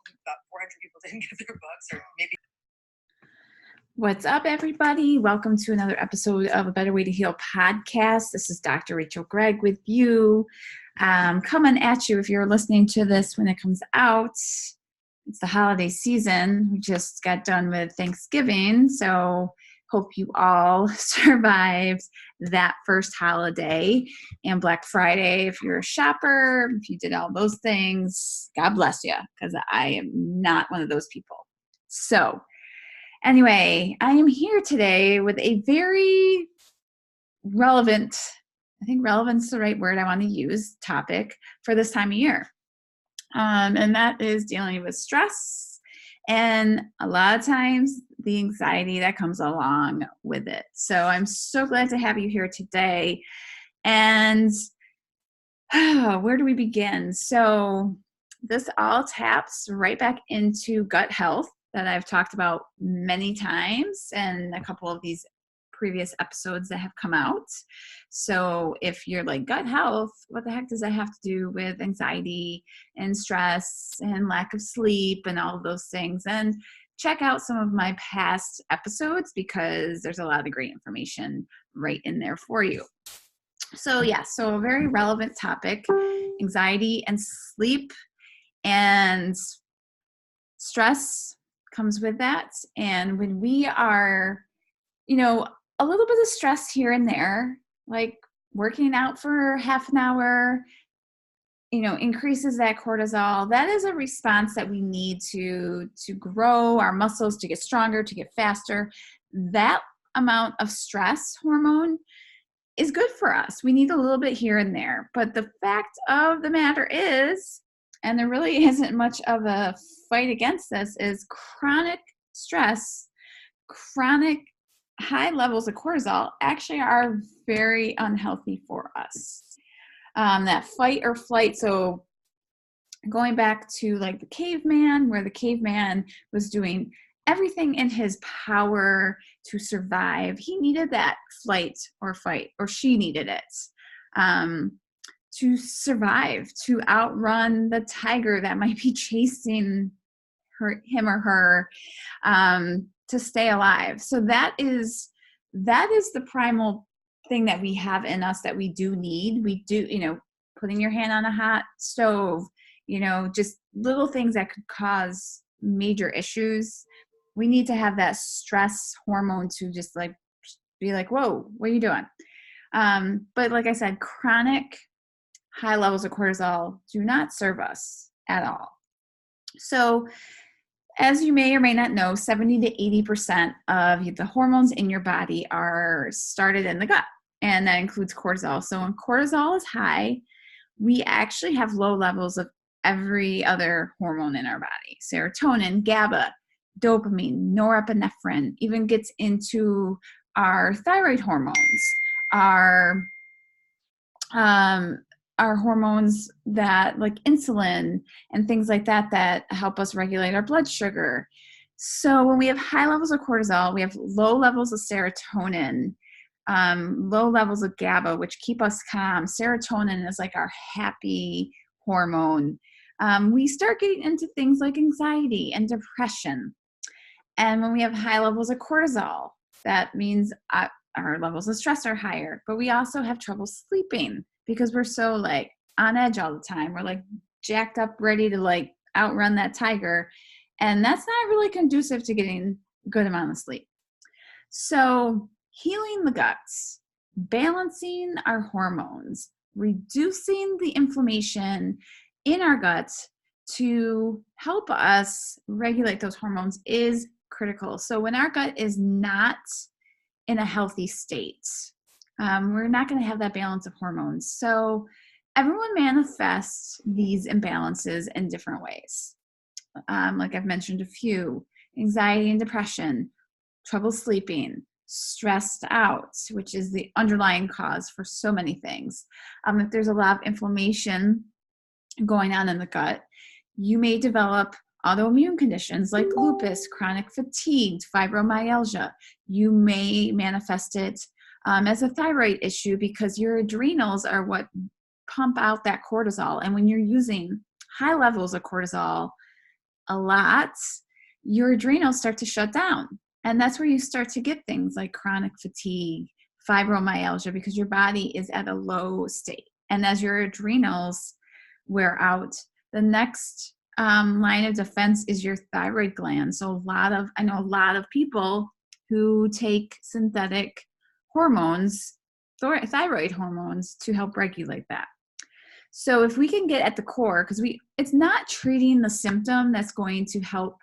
about 400 people didn't get their books, or maybe. What's up, everybody? Welcome to another episode of A Better Way to Heal podcast. This is Dr. Rachel Gregg with you. Coming at you if you're listening to this when it comes out. It's the holiday season. We just got done with Thanksgiving, so hope you all survived that first holiday and Black Friday. If you're a shopper, if you did all those things, God bless you, because I am not one of those people. So anyway, I am here today with a very relevant, I think relevant's the right word I want to use, topic for this time of year. And that is dealing with stress and a lot of times the anxiety that comes along with it. So I'm so glad to have you here today. And where do we begin? So this all taps right back into gut health that I've talked about many times and a couple of these previous episodes that have come out. So if you're like, gut health, what the heck does that have to do with anxiety and stress and lack of sleep and all of those things? And check out some of my past episodes because there's a lot of great information right in there for you. So so a very relevant topic, anxiety and sleep and stress comes with that. And when we are, a little bit of stress here and there, like working out for half an hour, increases that cortisol. That is a response that we need to grow our muscles, to get stronger, to get faster. That amount of stress hormone is good for us. We need a little bit here and there. But the fact of the matter is, and there really isn't much of a fight against this, is chronic stress, chronic high levels of cortisol actually are very unhealthy for us. That fight or flight, so going back to like the caveman, where the caveman was doing everything in his power to survive. He needed that flight or fight, or she needed it. To survive, to outrun the tiger that might be chasing him or her, to stay alive. So that is the primal thing that we have in us that we do need. We do, putting your hand on a hot stove, just little things that could cause major issues. We need to have that stress hormone to just like be like, whoa, what are you doing? But like I said, chronic high levels of cortisol do not serve us at all. So as you may or may not know, 70 to 80% of the hormones in your body are started in the gut, and that includes cortisol. So when cortisol is high, we actually have low levels of every other hormone in our body. Serotonin, GABA, dopamine, norepinephrine, even gets into our thyroid hormones, our hormones that like insulin and things like that help us regulate our blood sugar. So when we have high levels of cortisol, we have low levels of serotonin, low levels of GABA, which keep us calm. Serotonin is like our happy hormone. We start getting into things like anxiety and depression. And when we have high levels of cortisol, that means our levels of stress are higher, but we also have trouble sleeping because we're so like on edge all the time. We're like jacked up, ready to like outrun that tiger. And that's not really conducive to getting a good amount of sleep. So healing the guts, balancing our hormones, reducing the inflammation in our guts to help us regulate those hormones is critical. So when our gut is not in a healthy state, we're not going to have that balance of hormones. So everyone manifests these imbalances in different ways. Like I've mentioned a few: anxiety and depression, trouble sleeping, stressed out, which is the underlying cause for so many things. If there's a lot of inflammation going on in the gut, you may develop autoimmune conditions like lupus, chronic fatigue, fibromyalgia. You may manifest it as a thyroid issue because your adrenals are what pump out that cortisol. And when you're using high levels of cortisol, a lot, your adrenals start to shut down. And that's where you start to get things like chronic fatigue, fibromyalgia, because your body is at a low state. And as your adrenals wear out, the next line of defense is your thyroid gland. So I know a lot of people who take synthetic hormones, thyroid hormones, to help regulate that. So if we can get at the core, because it's not treating the symptom that's going to help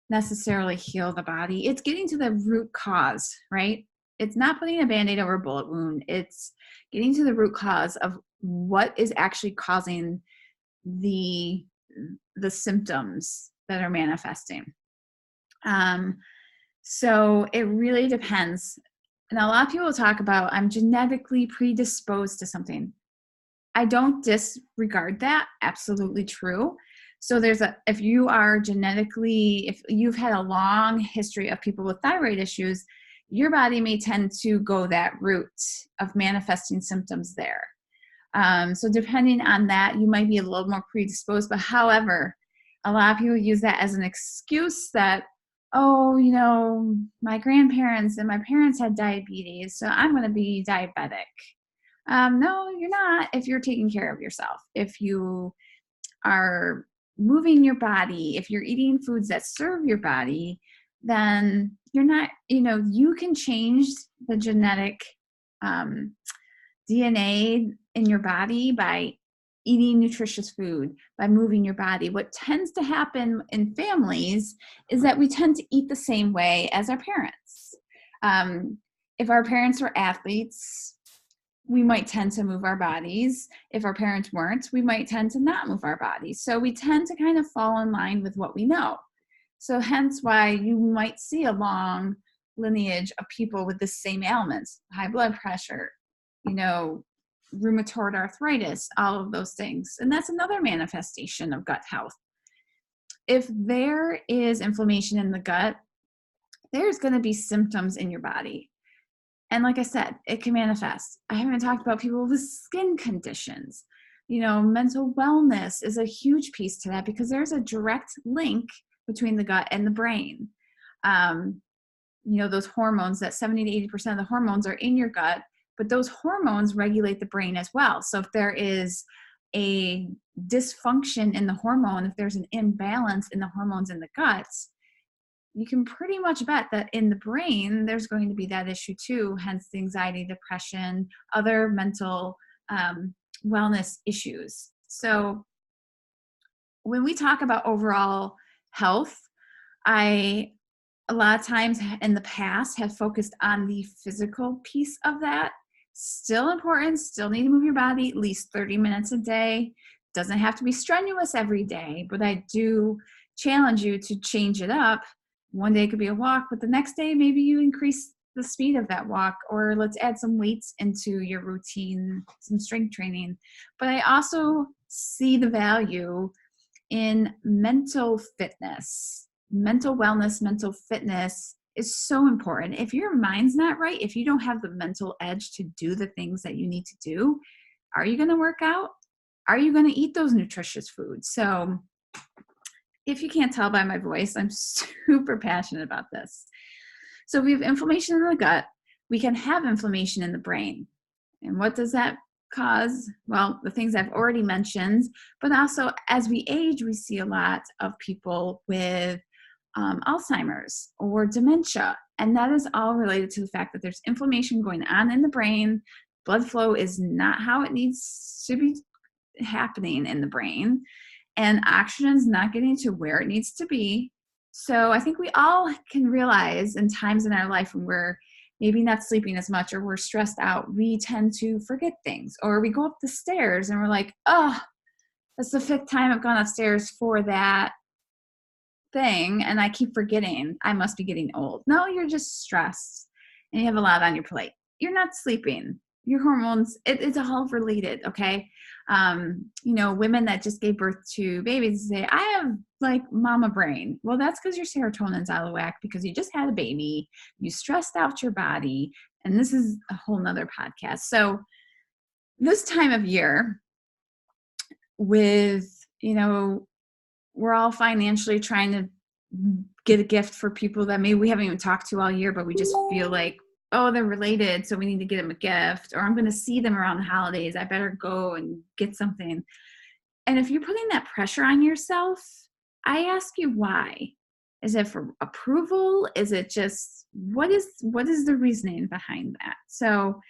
necessarily heal the body. It's getting to the root cause, right? It's not putting a Band-Aid over a bullet wound. It's getting to the root cause of what is actually causing the symptoms that are manifesting. So it really depends. And a lot of people talk about, I'm genetically predisposed to something. I don't disregard that. Absolutely true. So if you've had a long history of people with thyroid issues, your body may tend to go that route of manifesting symptoms there. So depending on that, you might be a little more predisposed. But however, a lot of people use that as an excuse that, my grandparents and my parents had diabetes, so I'm going to be diabetic. No, you're not, if you're taking care of yourself. If you are moving your body, if you're eating foods that serve your body, then you're not, you can change the genetic DNA in your body by eating nutritious food, by moving your body. What tends to happen in families is that we tend to eat the same way as our parents. If our parents were athletes, we might tend to move our bodies. If our parents weren't, we might tend to not move our bodies. So we tend to kind of fall in line with what we know. So hence why you might see a long lineage of people with the same ailments, high blood pressure, rheumatoid arthritis, all of those things. And that's another manifestation of gut health. If there is inflammation in the gut, there's going to be symptoms in your body. And like I said, it can manifest. I haven't talked about people with skin conditions. Mental wellness is a huge piece to that, because there's a direct link between the gut and the brain. Those hormones, that 70 to 80% of the hormones are in your gut, but those hormones regulate the brain as well. So if there is a dysfunction in the hormone, if there's an imbalance in the hormones in the guts, you can pretty much bet that in the brain, there's going to be that issue too, hence the anxiety, depression, other mental wellness issues. So when we talk about overall health, I, a lot of times in the past, have focused on the physical piece of that. Still important, still need to move your body at least 30 minutes a day. Doesn't have to be strenuous every day, but I do challenge you to change it up. One day it could be a walk, but the next day maybe you increase the speed of that walk, or let's add some weights into your routine, some strength training. But I also see the value in mental fitness, mental wellness, mental fitness is so important. If your mind's not right, if you don't have the mental edge to do the things that you need to do, are you going to work out? Are you going to eat those nutritious foods? So if you can't tell by my voice, I'm super passionate about this. So we have inflammation in the gut. We can have inflammation in the brain. And what does that cause? Well, the things I've already mentioned, but also as we age, we see a lot of people with Alzheimer's or dementia. And that is all related to the fact that there's inflammation going on in the brain. Blood flow is not how it needs to be happening in the brain. And oxygen is not getting to where it needs to be. So I think we all can realize in times in our life when we're maybe not sleeping as much or we're stressed out, we tend to forget things. Or we go up the stairs and we're like, oh, that's the 5th time I've gone upstairs for that thing and I keep forgetting. I must be getting old. No, you're just stressed and you have a lot on your plate. You're not sleeping. Your hormones, it's all related, okay? Women that just gave birth to babies say, I have like mama brain. Well, that's because your serotonin's out of whack because you just had a baby, you stressed out your body, and this is a whole nother podcast. So this time of year with, we're all financially trying to get a gift for people that maybe we haven't even talked to all year, but we just feel like, oh, they're related, so we need to get them a gift, or I'm going to see them around the holidays, I better go and get something. And if you're putting that pressure on yourself, I ask you why. Is it for approval? Is it just, what is the reasoning behind that? So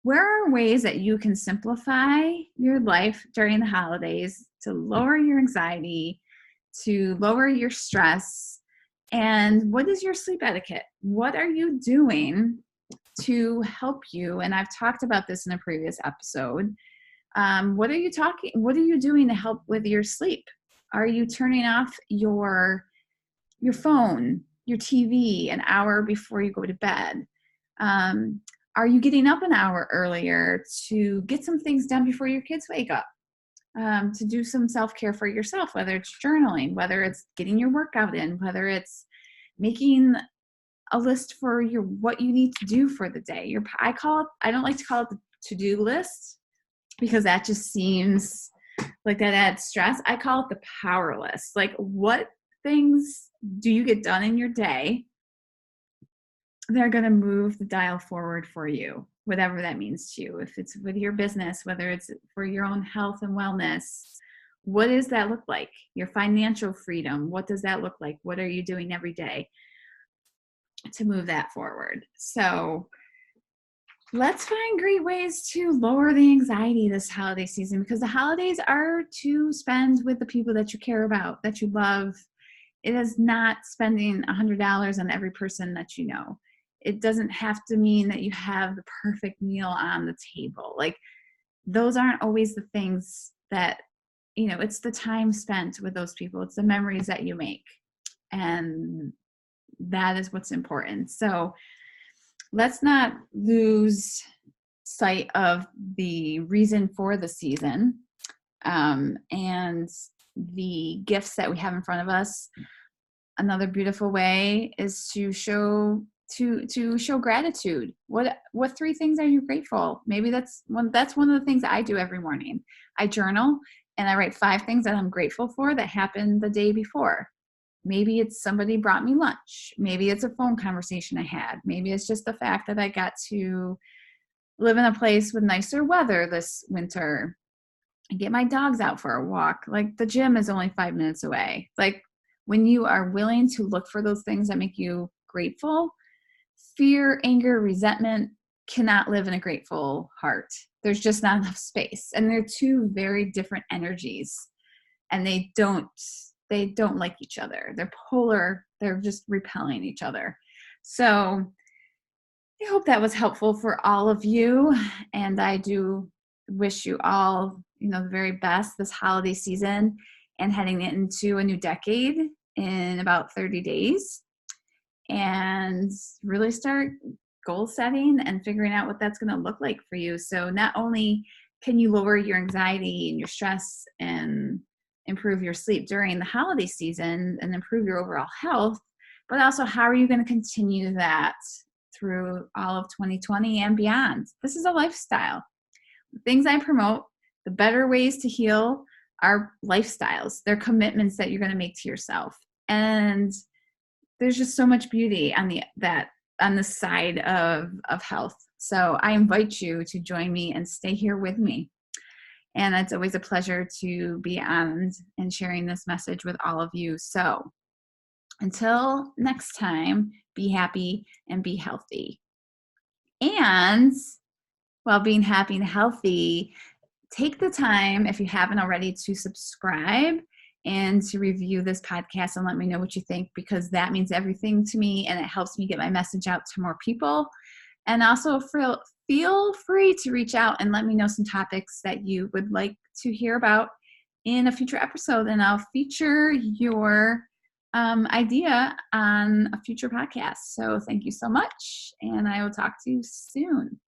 where are ways that you can simplify your life during the holidays to lower your anxiety, to lower your stress? And what is your sleep etiquette? What are you doing to help you? And I've talked about this in a previous episode. What are you doing to help with your sleep? Are you turning off your phone, your TV an hour before you go to bed? Are you getting up an hour earlier to get some things done before your kids wake up? To do some self-care for yourself, whether it's journaling, whether it's getting your workout in, whether it's making a list for what you need to do for the day. I don't like to call it the to-do list, because that just seems like that adds stress. I call it the power list. Like, what things do you get done in your day that are going to move the dial forward for you, whatever that means to you? If it's with your business, whether it's for your own health and wellness, what does that look like? Your financial freedom, what does that look like? What are you doing every day to move that forward? So let's find great ways to lower the anxiety this holiday season, because the holidays are to spend with the people that you care about, that you love. It is not spending $100 on every person that you know. It doesn't have to mean that you have the perfect meal on the table. Like, those aren't always the things that, it's the time spent with those people. It's the memories that you make. And that is what's important. So let's not lose sight of the reason for the season, and the gifts that we have in front of us. Another beautiful way is to show gratitude. What 3 things are you grateful? Maybe that's one of the things I do every morning. I journal and I write 5 things that I'm grateful for that happened the day before. Maybe it's somebody brought me lunch. Maybe it's a phone conversation I had. Maybe it's just the fact that I got to live in a place with nicer weather this winter and get my dogs out for a walk. Like, the gym is only 5 minutes away. Like, when you are willing to look for those things that make you grateful, fear, anger, resentment cannot live in a grateful heart. There's just not enough space. And they're 2 very different energies, and they don't like each other. They're polar. They're just repelling each other. So I hope that was helpful for all of you. And I do wish you all, the very best this holiday season and heading into a new decade in about 30 days. And really start goal setting and figuring out what that's going to look like for you. So not only can you lower your anxiety and your stress and improve your sleep during the holiday season and improve your overall health, but also how are you going to continue that through all of 2020 and beyond? This is a lifestyle. The things I promote, the better ways to heal, are lifestyles. They're commitments that you're going to make to yourself. And there's just so much beauty on the side of health. So I invite you to join me and stay here with me. And it's always a pleasure to be on and sharing this message with all of you. So until next time, be happy and be healthy. And while being happy and healthy, take the time, if you haven't already, to subscribe and to review this podcast and let me know what you think, because that means everything to me and it helps me get my message out to more people. And also feel free to reach out and let me know some topics that you would like to hear about in a future episode, and I'll feature your idea on a future podcast. So thank you so much, and I will talk to you soon.